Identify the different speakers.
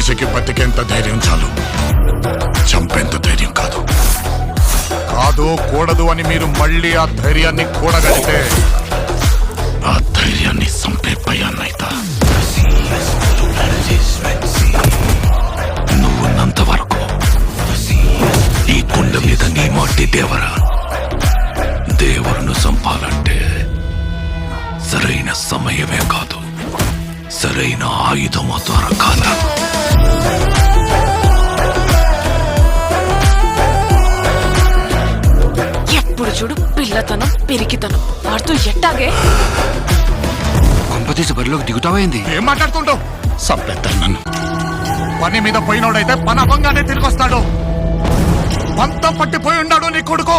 Speaker 1: మనిషికి బతికేంత ధైర్యం చాలు, చంపేంత ధైర్యం కాదు. కాదు కూడదు అని మీరు మళ్ళీ ఆ ధైర్యాన్ని కూడగలితే ఆ ధైర్యాన్ని చంపే భయాన్నైతా. నువ్వున్నంత వరకు ఈ కుండ మీద నీ మట్టి దేవరా. దేవుడును చంపాలంటే సరైన సమయమే కాదు, సరైన ఆయుధము దొరకాల.
Speaker 2: ఎప్పుడు చూడు పిల్లతనం పెరిగితనం వాడుతూ ఎట్టాగే.
Speaker 3: కొంపతీసి బరిలోకి దిగుతావైంది.
Speaker 1: ఏం మాట్లాడుతుంటావు? చంపేస్తాను నన్ను. పని మీద పోయినోడైతే పని అవ్వంగానే తిరిగి వస్తాడు. పంతం పట్టిపోయి ఉన్నాడు నీ కొడుకు.